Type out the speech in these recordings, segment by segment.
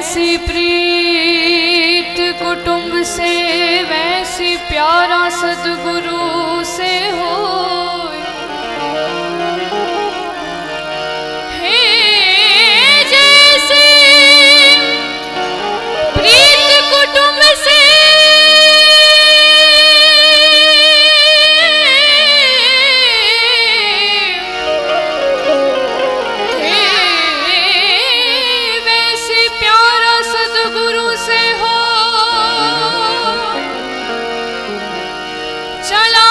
जैसी प्रीत कुटुंब से वैसी प्यारा सद्गुरु से हो। हे जैसी प्रीत कुटुंब से चला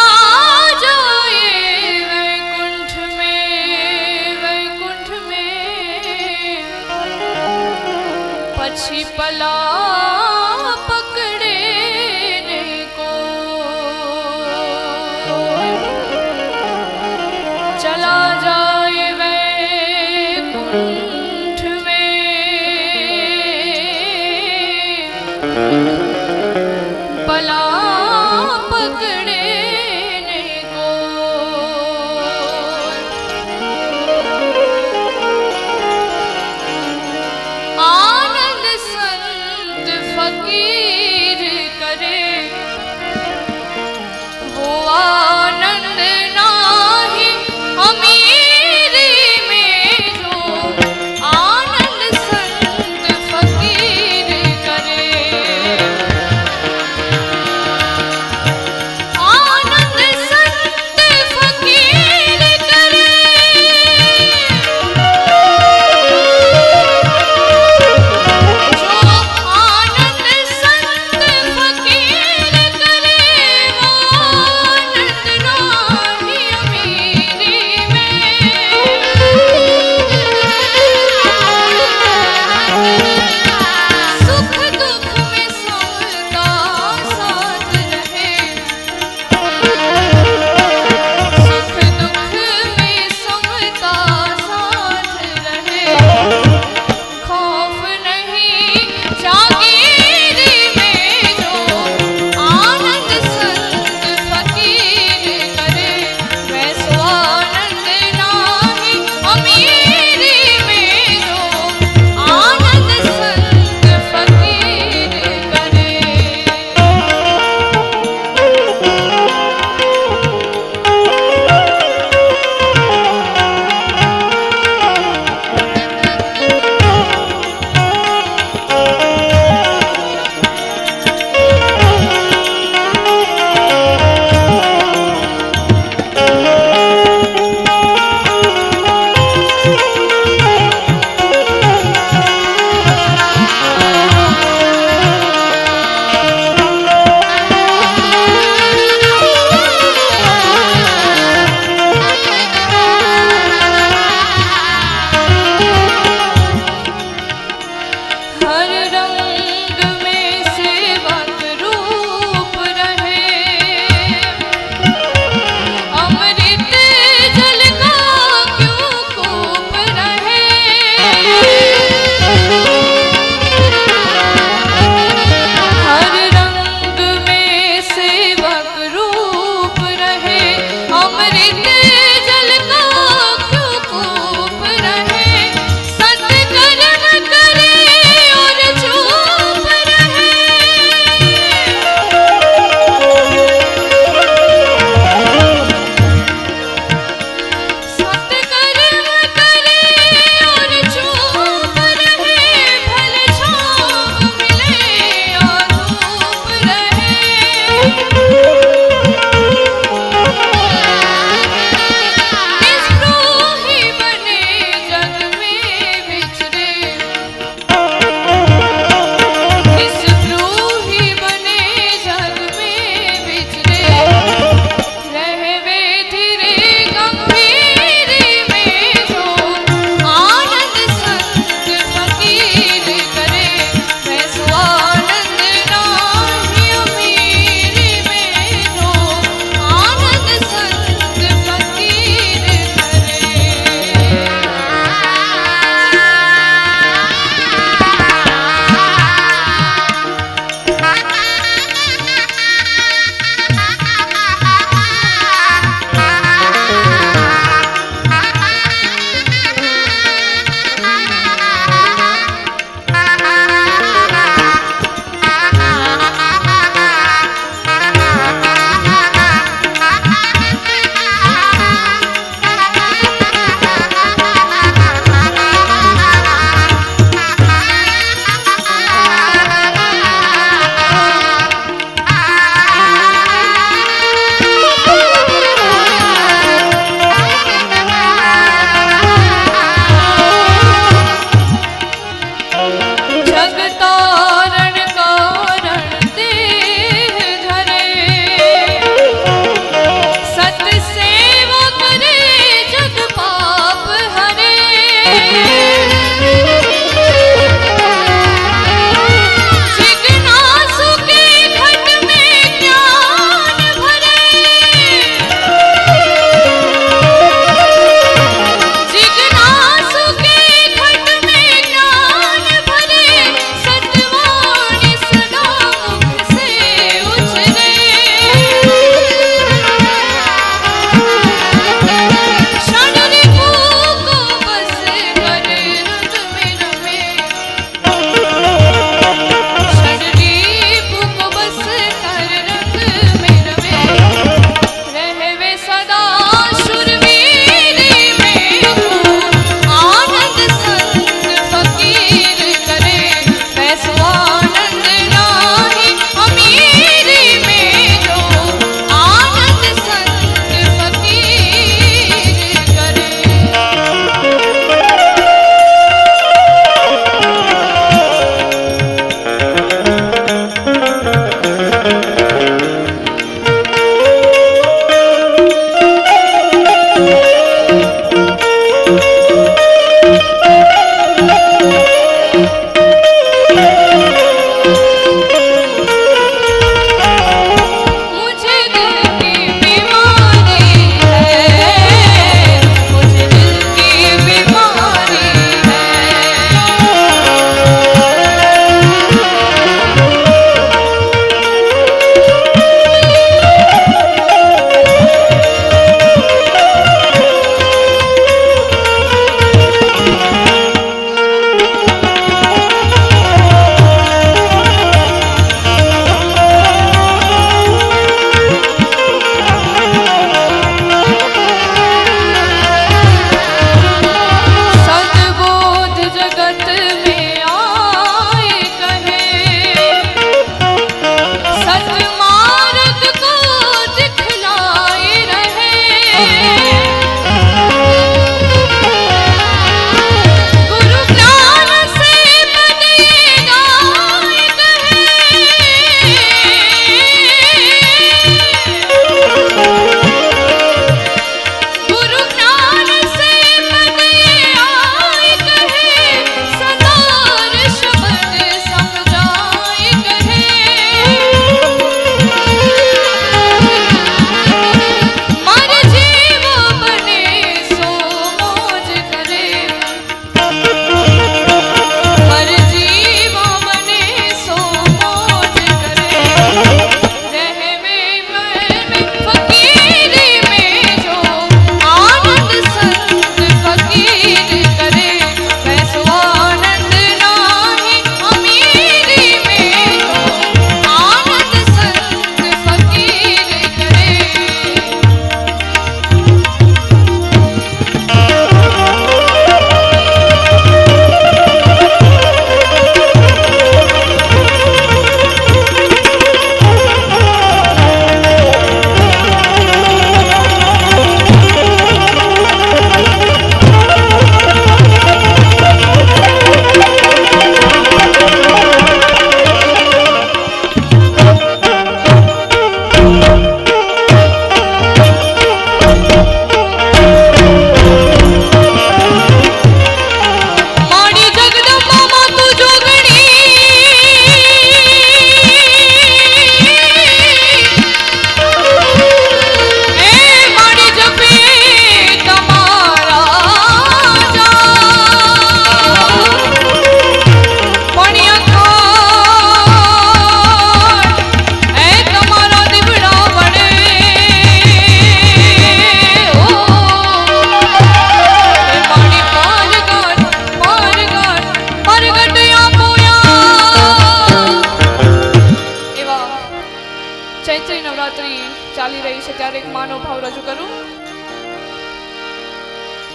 ચૈત્રી નવરાત્રી ચાલી રહી છે ત્યારે એક માનો ભાવ રજૂ કરું.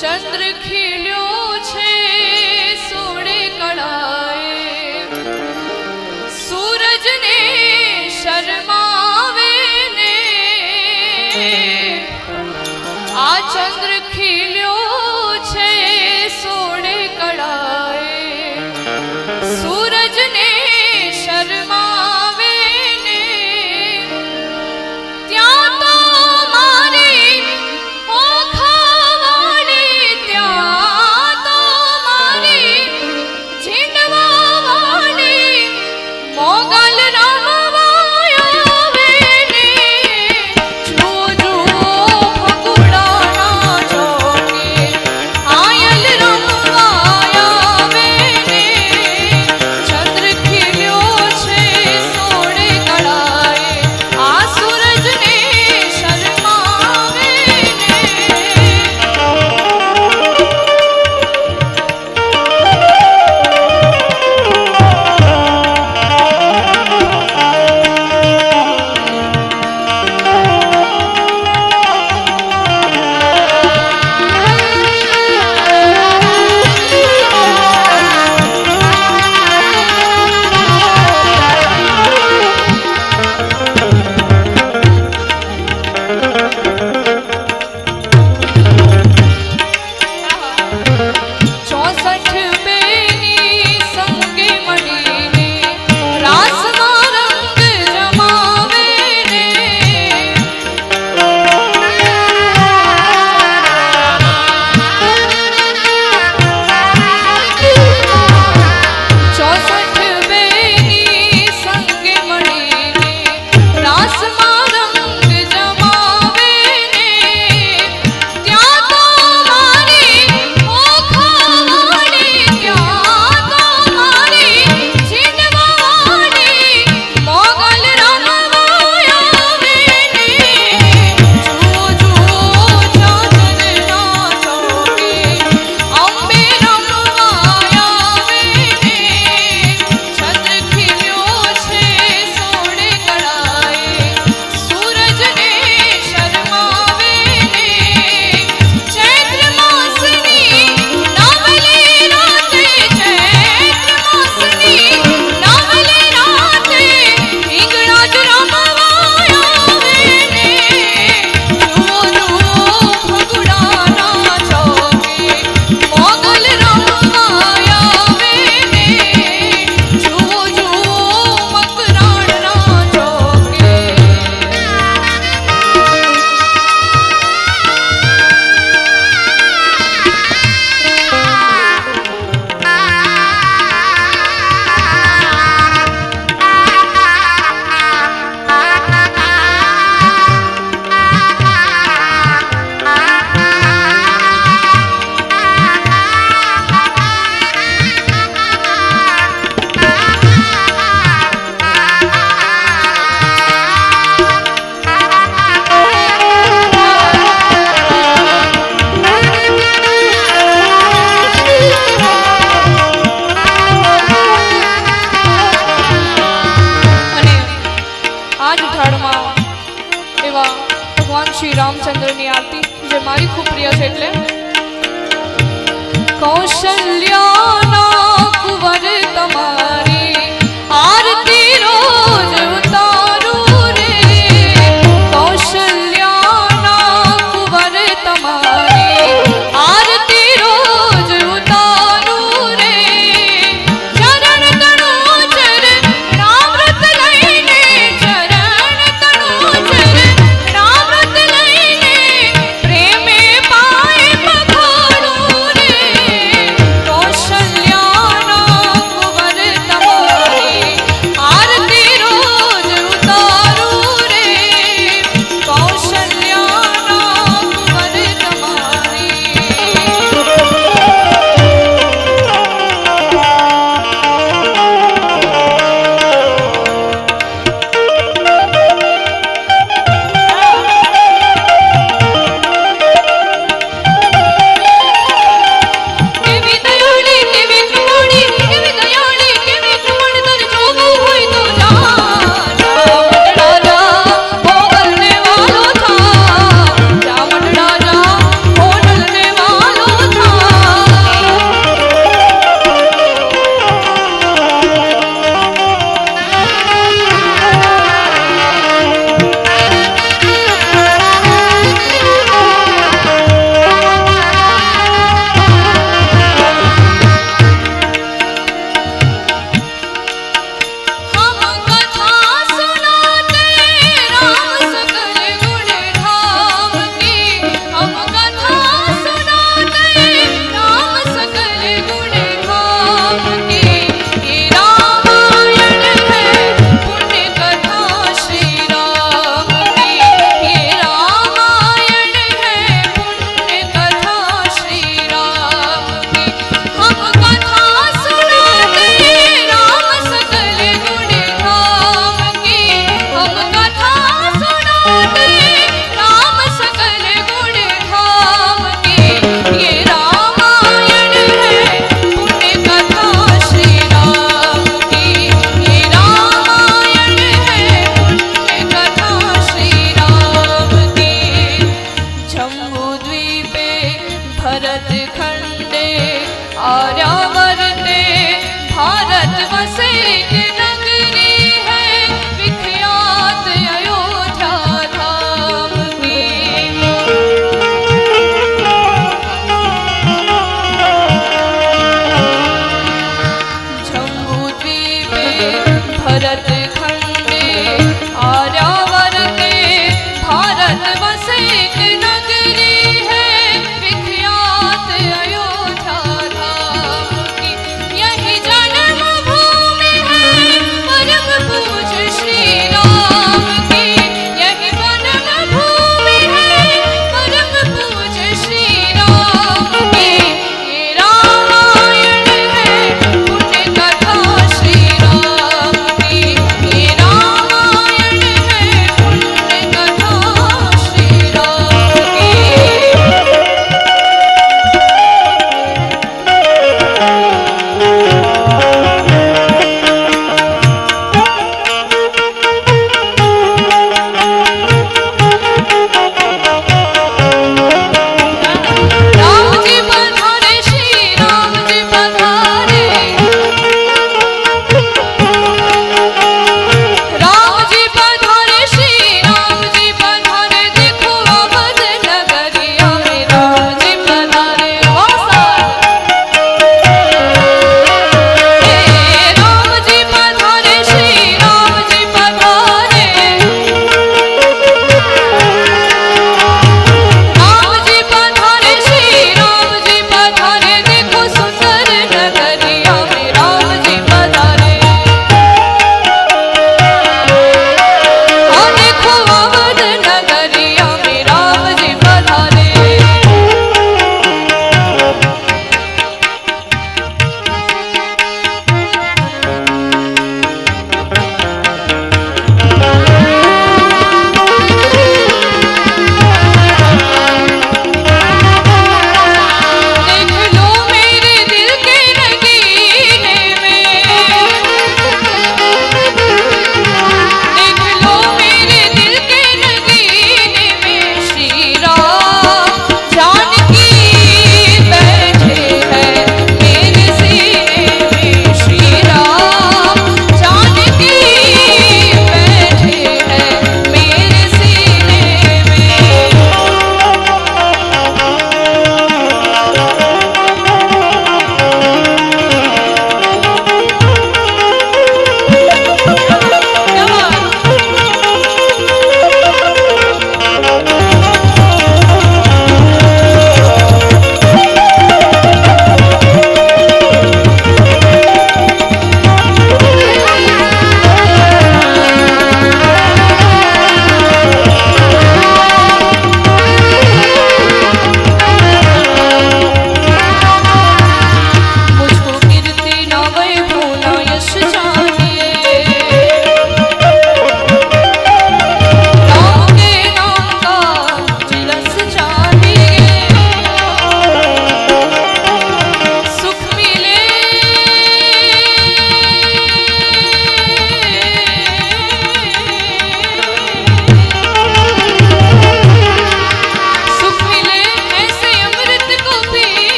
ચંદ્ર ખીલ્યો છે સોળે કળાએ, સૂરજને શરમાવે ને. આ ચંદ્ર ખીલ્યો છે સોળે કળાએ, સૂરજને શરમાવે ને. ત્યાં તો મારી ઓખાવાળી, ત્યાં તો મારી ઝીંડવાવાળી મોગલ રમવા આવે ને. જુઓ જુઓ ફગુડાના ચોકે આયલ રમવા આવે ને. ચંદ્ર ખીલ્યો છે સોળે કળાએ, આ સૂરજને શરમાવે ને. ચોસઠ બેની સંગે મળીને રાસમાં રંગ જમાવે ને. ચોસઠ બેની સંગે મળીને રાસમાં રંગ જમાવે ને. ત્યાં તો મારી ઓખાવાળી, ત્યાં તો મારી ઝીંડવાવાળી મોગલ રમવા આવે ને. જુઓ જુઓ ચાંદના ચોકે અંબે રમવા આવે ને. ચંદ્ર ખીલ્યો છે સોળે કળાએ, સૂરજને શરમાવે ને. ચૈત્ર માસની નવલી રાતે, ચૈત્ર માસની નવલી રાતે હિંગળા જ રમવા આવે ને. જુઓ જુઓ ફગુડાના ચોકે મોગલ રમવા આવે ને. જુઓ જુઓ મકરાણના ચોકે. અને આજ થાળમાં એવા ભગવાન શ્રી રામચંદ્રની આરતી જે મારી ખૂબ પ્રિય છે. એટલે કૌશલ્યાના કુંવર તમારી આરતી રોજ ઉતારું રે. કૌશલ્યાના કુંવર તમારી આરતી રોજ ઉતારું રે. ચરણ તણોજર નામૃત લઈને, ચરણ તણોજર નામૃત લઈને પ્રેમે પાય પખાડું રે. કૌશલ્યાના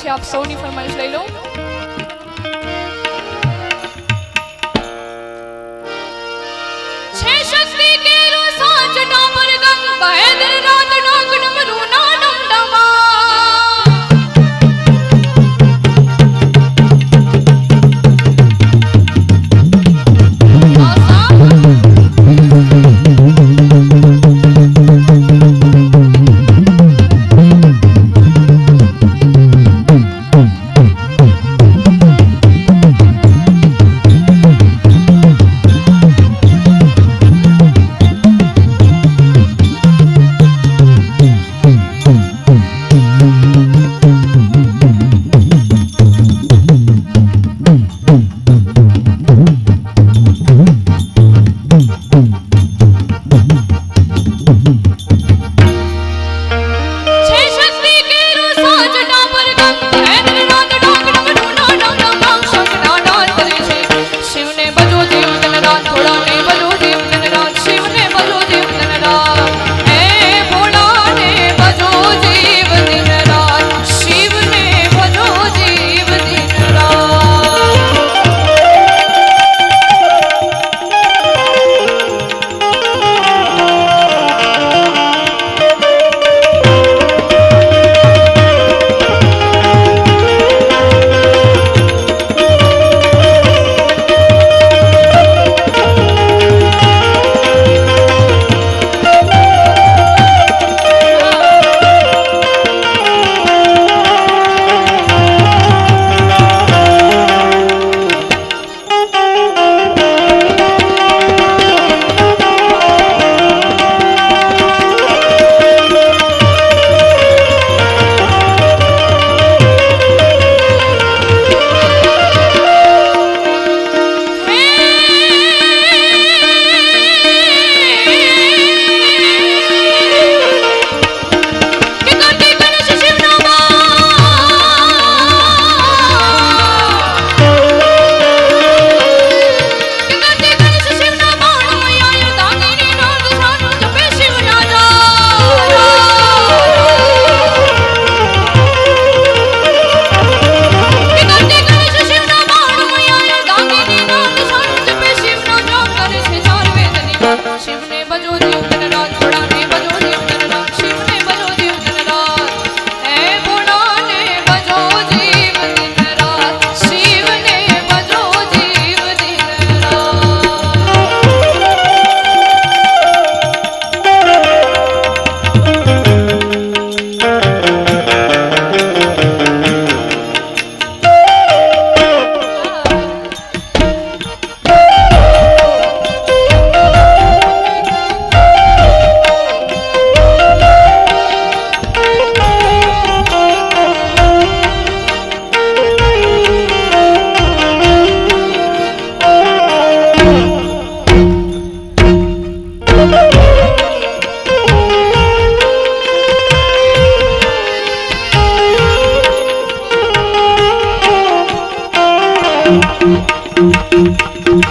आप सौनी फरमाइश ले लो। छह शक्ति के रो सांच डामर गंग बहे दिन रात डांग डमरू ना डम डमा।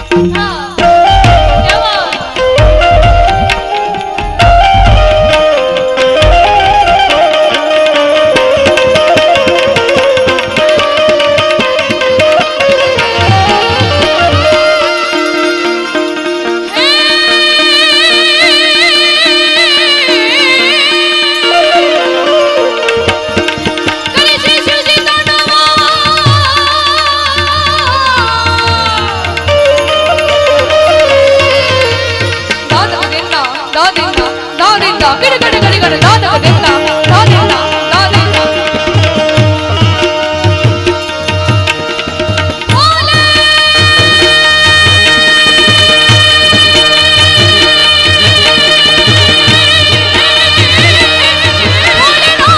हाँ, क्या बात। करे છે શિવજી દાદિંદા ગડ ગડ ગડ ગડ દાદિંદા દાદિંદા દાદિંદા બોલે દાદિંદા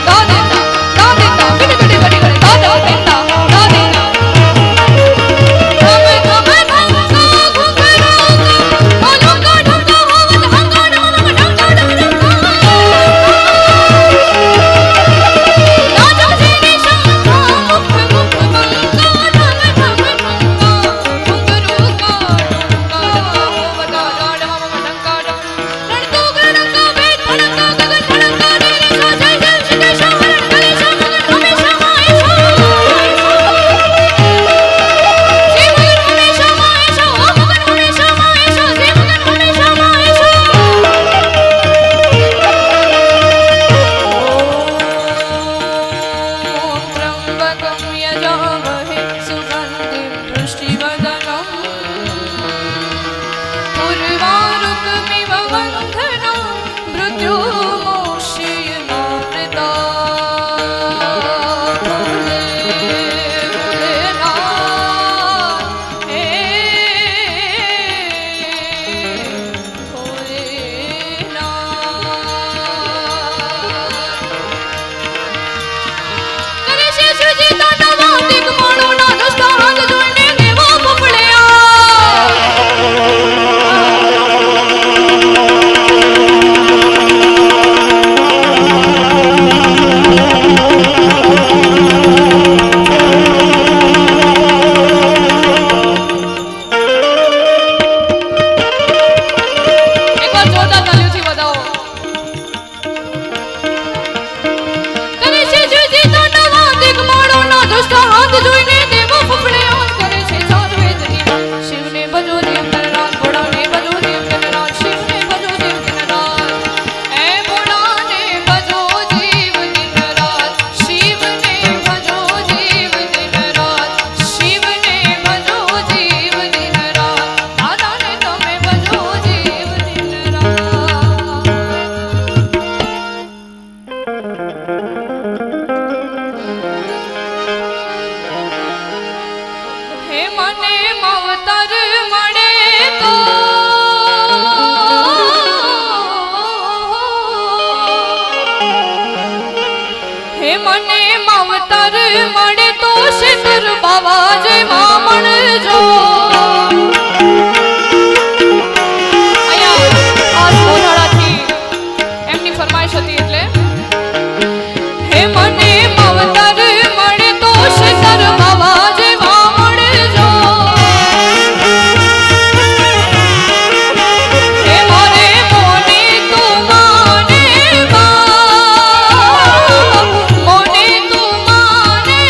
દાદિંદા ગડ ગડ ગડ ગડ દાદિંદા દાદિંદા ધમે ધમે ધમકા ઘુંઘરા બોલો કા ઢમકા હોવત હંગા ડમ ઢંગા ડમ ઢંગા રાજા જીની શંખા મુખ મુખ બંકા ધમે ધમે ધમકા ઘુંઘરું કા ઢંગા હોવત હંગા ડમ ઢંગા ડમ રણતો ગણકા વેદ ભણકા ગગન ભણકા ડેરી સા જય જય શિકેશા હરણ કરે શા મગન હમેશા માય શા જીવન હમેશા માય શા ઓ મગન હમેશા માય શા જીવન હમેશા માય શા ઓમ ત્રંબકમ યજામહે સુગંધિમ પુષ્ટિવર્ધનમ ઉર્વારુકમિવ બંધના મૃત્યુમોક્ષયમામૃતા ભોલે ભોલેનાથ હે ભોલેનાથ કરે છે શિવજી તાંડવા દિગ માણોના દસ્તા હાથ જોઈને દેવો એકવાર જોરદાર તાલીઓથી વધાવો. કરે છે શિવજી તાંડવા દિગ માણોના દસ્તા હાથ જોઈને દેવો ફફડે આજ કરે છે સાત વેદની શિવને ભજો દેવ ધનરાજ ભોળાને ભજો દેવ ધનરાજ શિવને ભજો દેવ ધનરાજ હે ભોળાને ભજો જીવ ધનરાજ શિવને ભજો જીવ ધનરાજ શિવને ભજો જીવ ધનરાજ દાદાને તમે ભજો જીવ ધનરાજ હે મને માવતર મળે તો હે મને માવતર મળે તો શેતર બાવા જેવા મળજો અહીંયા આ સોનાળાથી એમની ફરમાઈશ હતી એટલે હે મને માવતર મળે તો શેતર બાવા જેવા મળજો હે મારે મોને તું માને બા મોને તું માને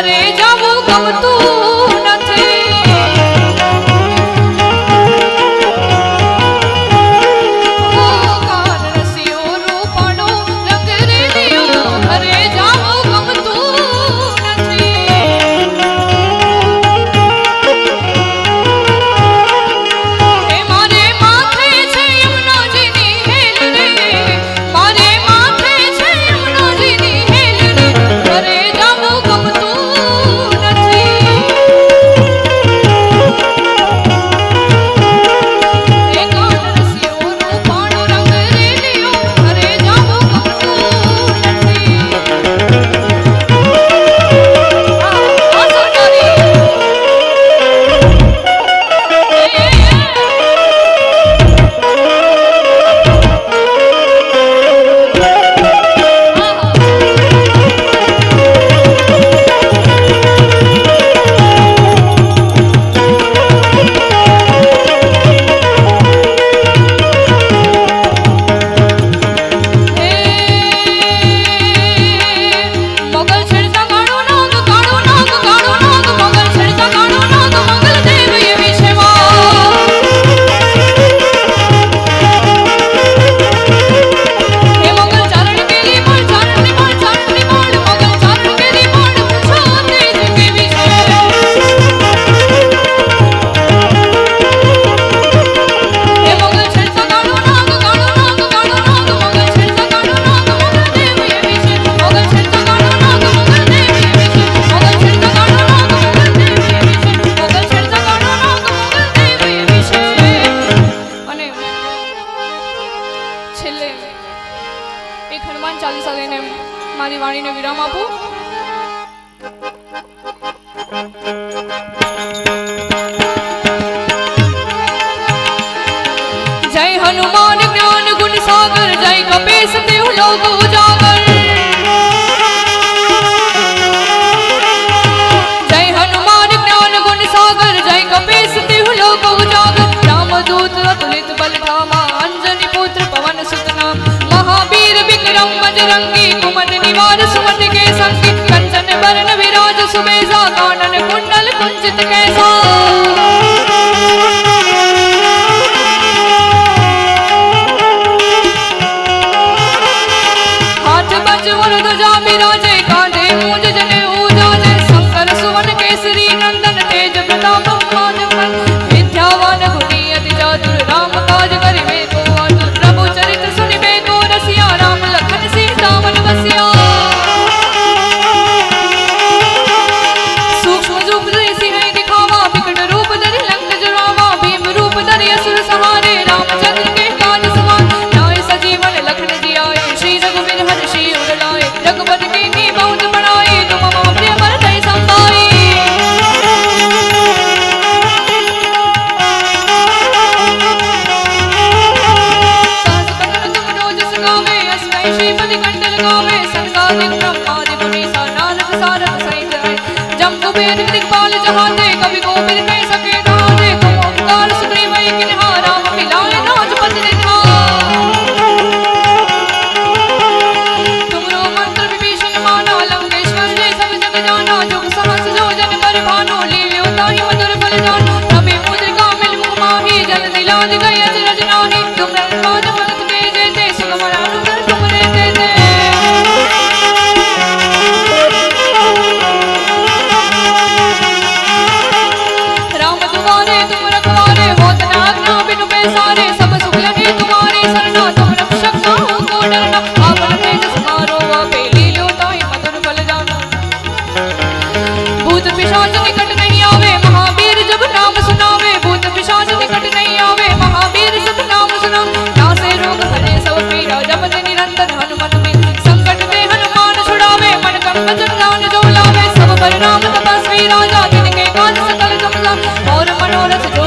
ઘરે જવું ગમતું નથી. ઓ કાન રસિયો રૂપાળો રંગ રેલિયો ઘરે જવું ગમતું નથી. હે મારે માથે છે યમુનાજીની હેલ રે, મારે માથે છે યમુનાજીની હેલ રે ઘરે જવું ગમતું નથી. હે કાન રસિયો રૂપાળો રંગ રેલિયો ઘરે જવું ગમતું નથી. આ સોનારી મોગલ છેડતા કાળો નાગ, કાળો નાગ, કાળો નાગ, મોગલ છેડતા કાળો નાગ, મંગલ દેવ એવી છે માં. હે મોગલ ચારણ કેલી માળ, ચારણની માળ, ચારણની માળ, મોગલ ચારણ કેલી માળ, પૂછો તેજ કેવી છે. હે મોગલ છેડતા કાળો નાગ, કાળો નાગ, કાળો નાગ, મોગલ છેડતા કાળો નાગ, મંગલ દેવ એવી છે. મોગલ છેડતા કાળો નાગ, મંગલ દેવ એવી છે. મોગલ છેડતા કાળો નાગ, મંગલ દેવ એવી છે. મોગલ છેડતા કાળો નાગ, મંગલ દેવ એવી છે. અને છેલ્લે એક હનુમાન ચાલીસા લઈને મારી વાણીને વિરામ આપું. જય હનુમાન જ્ઞાન ગુણ સાગર, જય કપીસ દેવ લોક ઉજાગર. જય હનુમાન જ્ઞાન ગુણ સાગર, જય કપીસ દેવ લોક ઉજાગર. રામદૂત અતુલિત બલ ધામા, અંજની પુત્ર પવન સુત નામ. મહાવીર વિક્રમ બજરંગી, कुमन निवार सुमति के संगी. कंचन बरन विराज सुबेसा, कानन कुंडल कुंचित कैसा. हाथ बजवर ध्वजा विराजे, कांधे मूंज जनेऊ जाजे. शंकर सुवन केसरी नंदन, तेज प्रताप महाजन. विद्यावान गुणी अति चातुर, राम काज करिबे को आतुर. प्रभु चरित्र सुनिबे को रसिया, राम लखन सीता मन बसिया. सूक्ष्म रूप धरि सिंह दिखावा, विकट रूप धरि लंक जरावा. भीम रूप धरि असुर सहारे, रामचंद्र के काज सवार. लाए सजीवन लखन जियाए, श्री रघुवीर हर्षि उर लाए. रघुपति कीन्ही बहुत बड़ाई, तुम मम प्रिय भरतहि संभाई. सहस बदन तुम रोज सुगावे, अश्वै श्रीपति कंठ लगावे. सनकादिक ब्रह्मादि मुनीसा, नारद सारद सहित आए. जम्बु वेद दिक्पाल जहाते, कवि कोविद कह सके गाते. तुम ओंकार सुग्रीवै किन्हा, राम मिलाए राजपद निधान. तुमरो मंत्र विभीषण माना, लंकेश्वर जय सब जग जाना. जुग सहस्र जो जन पर भानु, लील्यो ताहि मधुर फल जानु. तबे मुद्रिका मिल मुख माहि, जल दिलाधि गए अचरज नाहि. तुम राज मलक के जेते, सुगम अनुग्रह तुम रे देते. राम दुआरे तुम रखवारे, होत न आज्ञा बिनु पैसारे. सब सुख लगे तुम्हारी सरना, तुम रक्षक काहू को डरना. आपन तेज समारो आपे, लील्यो ताहि मधुर फल जानु. भूत पिशाच निकट नहीं आवे, महावीर जब नाम सुनावे. भूत पिशाच निकट नहीं आवे, महावीर जब नाम सुनावे. नासे रोग हरे सब पीरा, जपत निरंतर हनुमत में. संकट ते हनुमान छुड़ावे, मन क्रम वचन ध्यान जो लावे. सब पर राम तपस्वी राजा, तिनके काज सकल तुम जान. और मनोरथ जो